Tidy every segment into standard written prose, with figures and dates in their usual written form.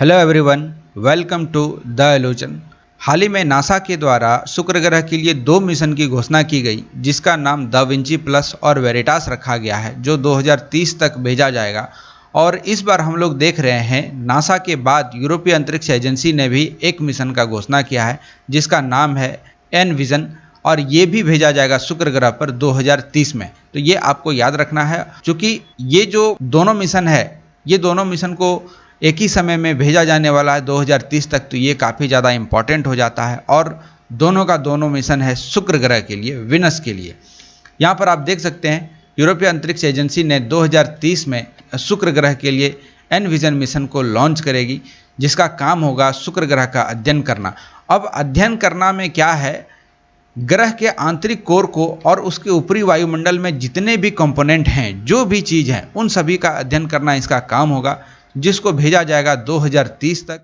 Hello everyone, welcome to the Elozen. हाल ही में नासा के द्वारा शुक्र ग्रह के लिए 2 मिशन की घोषणा की गई, जिसका नाम दा विंची प्लस और वेरिटास रखा गया है, जो 2030 तक भेजा जाएगा। और इस बार हम लोग देख रहे हैं नासा के बाद यूरोपीय अंतरिक्ष एजेंसी ने भी एक मिशन का घोषणा किया है, जिसका नाम है एनविजन, और ये भी भेजा जाएगा शुक्र ग्रह पर 2030 में। तो ये आपको याद रखना है, क्योंकि ये जो दोनों मिशन है, ये दोनों मिशन को एक ही समय में भेजा जाने वाला है 2030 तक। तो ये काफ़ी ज़्यादा इम्पॉर्टेंट हो जाता है, और दोनों का दोनों मिशन है शुक्र ग्रह के लिए, विनस के लिए। यहाँ पर आप देख सकते हैं यूरोपीय अंतरिक्ष एजेंसी ने 2030 में शुक्र ग्रह के लिए एनविजन मिशन को लॉन्च करेगी, जिसका काम होगा शुक्र ग्रह का अध्ययन करना। अब अध्ययन करना में क्या है, ग्रह के आंतरिक कोर को और उसके ऊपरी वायुमंडल में जितने भी कंपोनेंट हैं, जो भी चीज़ हैं, उन सभी का अध्ययन करना इसका काम होगा, जिसको भेजा जाएगा 2030 तक।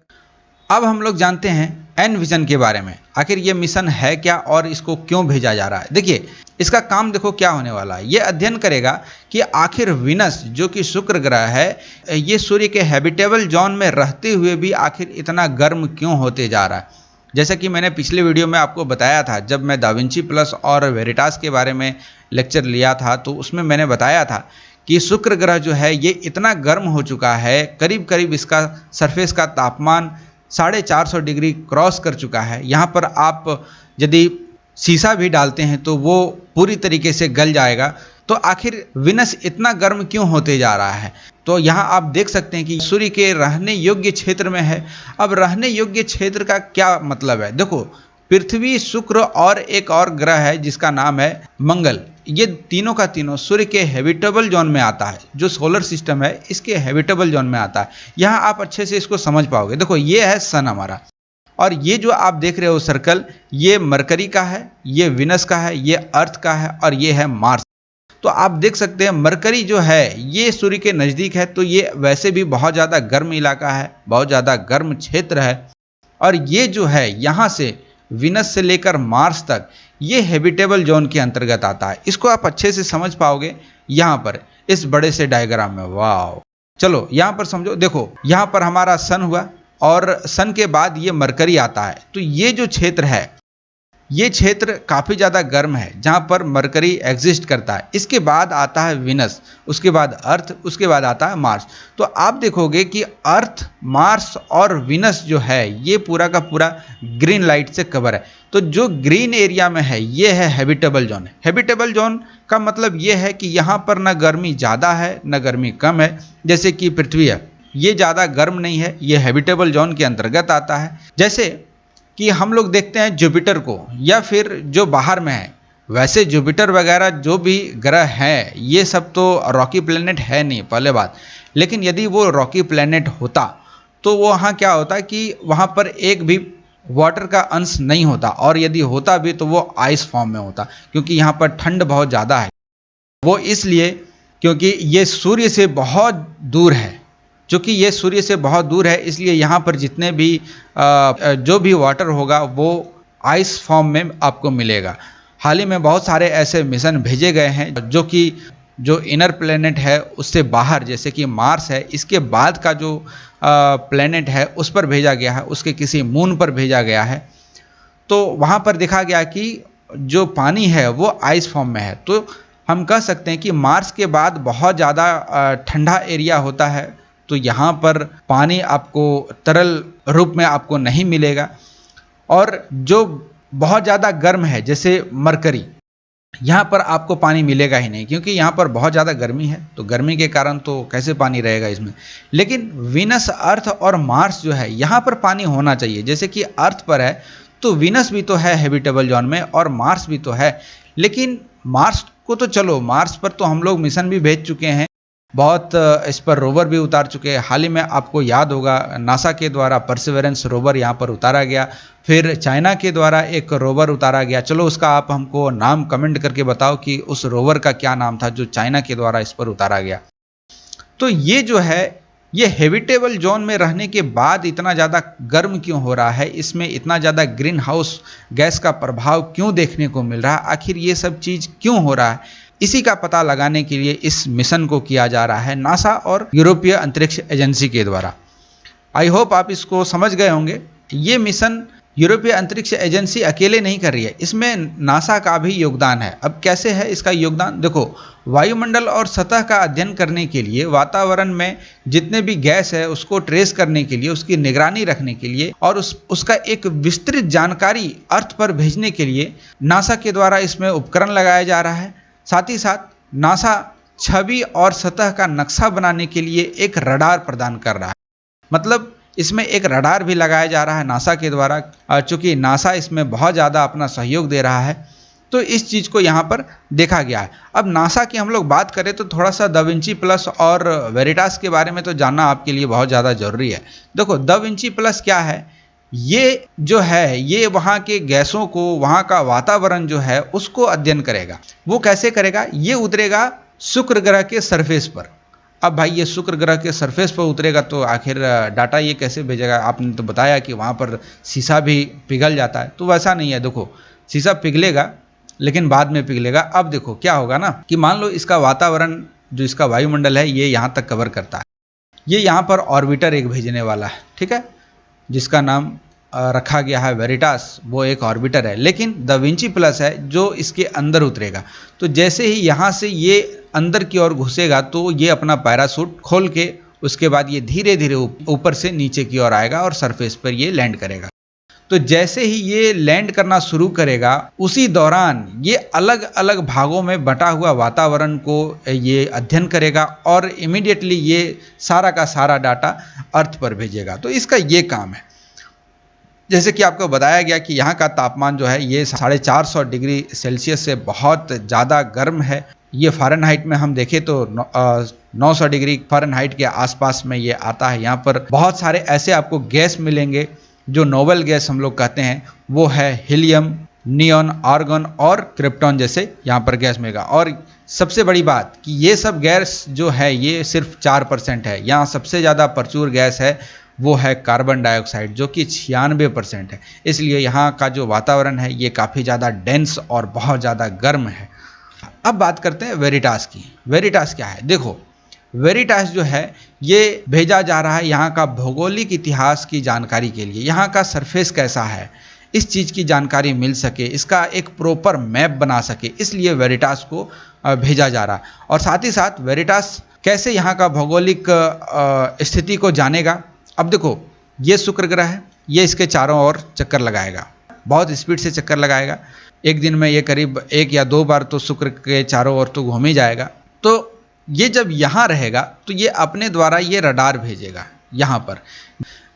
अब हम लोग जानते हैं एनविजन के बारे में, आखिर ये मिशन है क्या और इसको क्यों भेजा जा रहा है। देखिए, इसका काम देखो क्या होने वाला है। ये अध्ययन करेगा कि आखिर विनस, जो कि शुक्र ग्रह है, ये सूर्य के हैबिटेबल जोन में रहते हुए भी आखिर इतना गर्म क्यों होते जा रहा है। जैसा कि मैंने पिछले वीडियो में आपको बताया था, जब मैं दा विंची प्लस और वेरिटास के बारे में लेक्चर लिया था, तो उसमें मैंने बताया था कि शुक्र ग्रह जो है ये इतना गर्म हो चुका है, करीब करीब इसका सरफेस का तापमान 450 डिग्री क्रॉस कर चुका है। यहाँ पर आप यदि शीशा भी डालते हैं तो वो पूरी तरीके से गल जाएगा। तो आखिर विनस इतना गर्म क्यों होते जा रहा है। तो यहाँ आप देख सकते हैं कि सूर्य के रहने योग्य क्षेत्र में है। अब रहने योग्य क्षेत्र का क्या मतलब है, देखो, पृथ्वी, शुक्र और एक और ग्रह है जिसका नाम है मंगल। ये तीनों का तीनों सूर्य के हैबिटेबल जोन में आता है। जो सोलर सिस्टम है, इसके हैबिटेबल जोन में आता है। यहाँ आप अच्छे से इसको समझ पाओगे। देखो, ये है सन हमारा, और ये जो आप देख रहे हो सर्कल, ये मरकरी का है, ये विनस का है, ये अर्थ का है, और ये है मार्स। तो आप देख सकते हैं मरकरी जो है ये सूर्य के नज़दीक है, तो ये वैसे भी बहुत ज़्यादा गर्म इलाका है, बहुत ज़्यादा गर्म क्षेत्र है। और ये जो है यहाँ से विनस से लेकर मार्स तक, ये हैबिटेबल जोन के अंतर्गत आता है। इसको आप अच्छे से समझ पाओगे यहाँ पर इस बड़े से डायग्राम में। वाह, चलो यहाँ पर समझो। देखो, यहाँ पर हमारा सन हुआ, और सन के बाद ये मरकरी आता है। तो ये जो क्षेत्र है, ये क्षेत्र काफ़ी ज़्यादा गर्म है, जहाँ पर मरकरी एग्जिस्ट करता है। इसके बाद आता है विनस, उसके बाद अर्थ, उसके बाद आता है मार्स। तो आप देखोगे कि अर्थ, मार्स और विनस जो है ये पूरा का पूरा ग्रीन लाइट से कवर है। तो जो ग्रीन एरिया में है, ये है हैबिटेबल जोन। हैबिटेबल जोन का मतलब ये है कि यहाँ पर न गर्मी ज़्यादा है न गर्मी कम है। जैसे कि पृथ्वी है, ये ज़्यादा गर्म नहीं है, ये हैबिटेबल जोन के अंतर्गत आता है। जैसे कि हम लोग देखते हैं जुपिटर को, या फिर जो बाहर में है, वैसे जुपिटर वगैरह जो भी ग्रह हैं, ये सब तो रॉकी प्लेनेट है नहीं, पहले बात। लेकिन यदि वो रॉकी प्लेनेट होता तो वहाँ क्या होता कि वहाँ पर एक भी वाटर का अंश नहीं होता, और यदि होता भी तो वो आइस फॉर्म में होता, क्योंकि यहाँ पर ठंड बहुत ज़्यादा है। वो इसलिए क्योंकि ये सूर्य से बहुत दूर है। चूँकि ये सूर्य से बहुत दूर है, इसलिए यहाँ पर जितने भी जो भी वाटर होगा वो आइस फॉर्म में आपको मिलेगा। हाल ही में बहुत सारे ऐसे मिशन भेजे गए हैं जो कि जो इनर प्लेनेट है उससे बाहर, जैसे कि मार्स है, इसके बाद का जो प्लेनेट है उस पर भेजा गया है, उसके किसी मून पर भेजा गया है। तो वहाँ पर देखा गया कि जो पानी है वो आइस फॉर्म में है। तो हम कह सकते हैं कि मार्स के बाद बहुत ज़्यादा ठंडा एरिया होता है। तो यहाँ पर पानी आपको तरल रूप में आपको नहीं मिलेगा। और जो बहुत ज़्यादा गर्म है, जैसे मरकरी, यहाँ पर आपको पानी मिलेगा ही नहीं, क्योंकि यहाँ पर बहुत ज़्यादा गर्मी है। तो गर्मी के कारण तो कैसे पानी रहेगा इसमें। लेकिन विनस, अर्थ और मार्स जो है, यहाँ पर पानी होना चाहिए। जैसे कि अर्थ पर है तो विनस भी तो है हैबिटेबल जोन में, और मार्स भी तो है। लेकिन मार्स को तो चलो, मार्स पर तो हम लोग मिशन भी भेज चुके हैं, बहुत इस पर रोवर भी उतार चुके हैं। हाल ही में आपको याद होगा नासा के द्वारा परसिवरेंस रोवर यहाँ पर उतारा गया, फिर चाइना के द्वारा एक रोवर उतारा गया। चलो, उसका आप हमको नाम कमेंट करके बताओ कि उस रोवर का क्या नाम था जो चाइना के द्वारा इस पर उतारा गया। तो ये जो है, ये हैबिटेबल जोन में रहने के बाद इतना ज़्यादा गर्म क्यों हो रहा है, इसमें इतना ज़्यादा ग्रीन हाउस गैस का प्रभाव क्यों देखने को मिल रहा है, आखिर ये सब चीज़ क्यों हो रहा है, इसी का पता लगाने के लिए इस मिशन को किया जा रहा है नासा और यूरोपीय अंतरिक्ष एजेंसी के द्वारा। आई होप आप इसको समझ गए होंगे। ये मिशन यूरोपीय अंतरिक्ष एजेंसी अकेले नहीं कर रही है, इसमें नासा का भी योगदान है। अब कैसे है इसका योगदान? देखो, वायुमंडल और सतह का अध्ययन करने के लिए, वातावरण में जितने भी गैस है उसको ट्रेस करने के लिए, उसकी निगरानी रखने के लिए और उसका एक विस्तृत जानकारी अर्थ पर भेजने के लिए नासा के द्वारा इसमें उपकरण लगाया जा रहा है। साथ ही साथ नासा छवि और सतह का नक्शा बनाने के लिए एक रडार प्रदान कर रहा है। मतलब इसमें एक रडार भी लगाया जा रहा है नासा के द्वारा, चूँकि नासा इसमें बहुत ज़्यादा अपना सहयोग दे रहा है, तो इस चीज़ को यहाँ पर देखा गया है। अब नासा की हम लोग बात करें तो थोड़ा सा दा विंची प्लस और वेरिटास के बारे में तो जानना आपके लिए बहुत ज़्यादा ज़रूरी है। देखो, दा विंची प्लस क्या है? ये जो है ये वहाँ के गैसों को, वहाँ का वातावरण जो है उसको अध्ययन करेगा। वो कैसे करेगा? ये उतरेगा शुक्र ग्रह के सरफेस पर। अब भाई ये शुक्र ग्रह के सरफेस पर उतरेगा तो आखिर डाटा ये कैसे भेजेगा? आपने तो बताया कि वहाँ पर शीशा भी पिघल जाता है, तो वैसा नहीं है। देखो, शीशा पिघलेगा लेकिन बाद में पिघलेगा। अब देखो क्या होगा ना कि मान लो इसका वातावरण जो इसका वायुमंडल है ये यहाँ तक कवर करता है, ये यहाँ पर ऑर्बिटर एक भेजने वाला है, ठीक है, जिसका नाम रखा गया है वेरिटास। वो एक ऑर्बिटर है, लेकिन दा विंची प्लस है जो इसके अंदर उतरेगा। तो जैसे ही यहाँ से ये अंदर की ओर घुसेगा तो ये अपना पैराशूट खोल के उसके बाद ये धीरे धीरे ऊपर से नीचे की ओर आएगा और सरफेस पर ये लैंड करेगा। तो जैसे ही ये लैंड करना शुरू करेगा उसी दौरान ये अलग अलग भागों में बटा हुआ वातावरण को ये अध्ययन करेगा और इमीडिएटली ये सारा का सारा डाटा अर्थ पर भेजेगा। तो इसका ये काम है। जैसे कि आपको बताया गया कि यहाँ का तापमान जो है ये 450 डिग्री सेल्सियस से बहुत ज़्यादा गर्म है। ये फ़ारेनहाइट में हम देखें तो 900 डिग्री फ़ारेनहाइट के आसपास में ये आता है। यहाँ पर बहुत सारे ऐसे आपको गैस मिलेंगे जो नोबल गैस हम लोग कहते हैं, वो है हीलियम, नियॉन, आर्गन और क्रिप्टॉन जैसे यहाँ पर गैस मिलेगा। और सबसे बड़ी बात कि ये सब गैस जो है ये सिर्फ 4% है। यहाँ सबसे ज़्यादा प्रचुर गैस है वो है कार्बन डाइऑक्साइड जो कि 96% है। इसलिए यहाँ का जो वातावरण है ये काफ़ी ज़्यादा डेंस और बहुत ज़्यादा गर्म है। अब बात करते हैं वेरिटास की। वेरिटास क्या है? देखो, वेरिटास जो है ये भेजा जा रहा है यहाँ का भौगोलिक इतिहास की जानकारी के लिए। यहाँ का सरफेस कैसा है इस चीज़ की जानकारी मिल सके, इसका एक प्रॉपर मैप बना सके, इसलिए वेरिटास को भेजा जा रहा है। और साथ ही साथ वेरिटास कैसे यहाँ का भौगोलिक स्थिति को जानेगा? अब देखो, ये शुक्र ग्रह है, ये इसके चारों ओर चक्कर लगाएगा, बहुत स्पीड से चक्कर लगाएगा। एक दिन में ये करीब 1 या 2 बार तो शुक्र के चारों ओर तो घूम ही जाएगा। तो ये जब यहाँ रहेगा तो ये अपने द्वारा ये रडार भेजेगा यहाँ पर।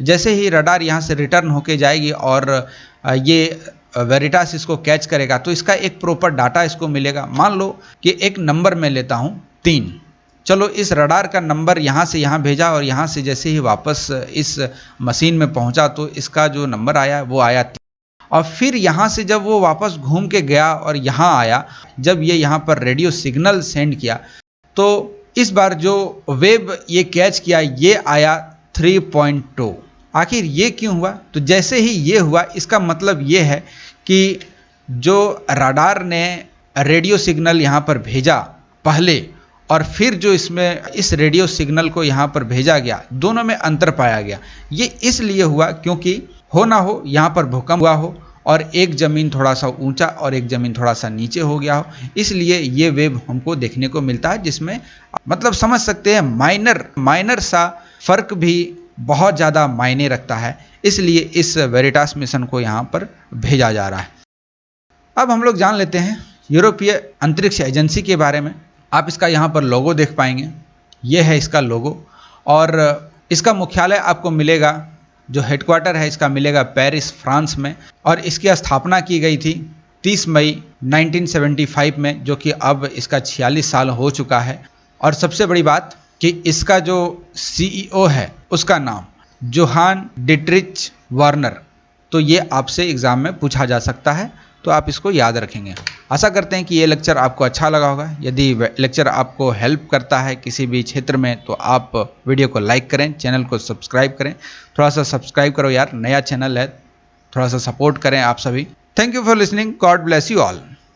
जैसे ही रडार यहाँ से रिटर्न होके जाएगी और ये वेरिटास इसको कैच करेगा तो इसका एक प्रॉपर डाटा इसको मिलेगा। मान लो कि एक नंबर मैं लेता हूँ 3। चलो, इस रडार का नंबर यहाँ से यहाँ भेजा और यहाँ से जैसे ही वापस इस मशीन में पहुँचा तो इसका जो नंबर आया वो आया 3। और फिर यहाँ से जब वो वापस घूम के गया और यहाँ आया, जब ये यहाँ पर रेडियो सिग्नल सेंड किया तो इस बार जो वेव ये कैच किया ये आया 3.2। आखिर ये क्यों हुआ? तो जैसे ही ये हुआ इसका मतलब ये है कि जो रडार ने रेडियो सिग्नल यहाँ पर भेजा पहले और फिर जो इसमें इस रेडियो सिग्नल को यहाँ पर भेजा गया, दोनों में अंतर पाया गया। ये इसलिए हुआ क्योंकि हो ना हो यहाँ पर भूकंप हुआ हो और एक ज़मीन थोड़ा सा ऊंचा और एक ज़मीन थोड़ा सा नीचे हो गया हो, इसलिए ये वेव हमको देखने को मिलता है, जिसमें मतलब समझ सकते हैं माइनर सा फर्क भी बहुत ज़्यादा मायने रखता है। इसलिए इस वेरिटास मिशन को यहाँ पर भेजा जा रहा है। अब हम लोग जान लेते हैं यूरोपीय अंतरिक्ष एजेंसी के बारे में। आप इसका यहाँ पर लोगो देख पाएंगे, ये है इसका लोगो और इसका मुख्यालय आपको मिलेगा, जो हेडक्वार्टर है इसका मिलेगा पेरिस, फ्रांस में। और इसकी स्थापना की गई थी 30 मई 1975 में, जो कि अब इसका 46 साल हो चुका है। और सबसे बड़ी बात कि इसका जो CEO है उसका नाम जोहान डिट्रिच वार्नर। तो ये आपसे एग्ज़ाम में पूछा जा सकता है, तो आप इसको याद रखेंगे। आशा करते हैं कि ये लेक्चर आपको अच्छा लगा होगा। यदि लेक्चर आपको हेल्प करता है किसी भी क्षेत्र में तो आप वीडियो को लाइक करें, चैनल को सब्सक्राइब करें। थोड़ा सा सब्सक्राइब करो यार, नया चैनल है, थोड़ा सा सपोर्ट करें आप सभी। Thank you for listening, God bless you all.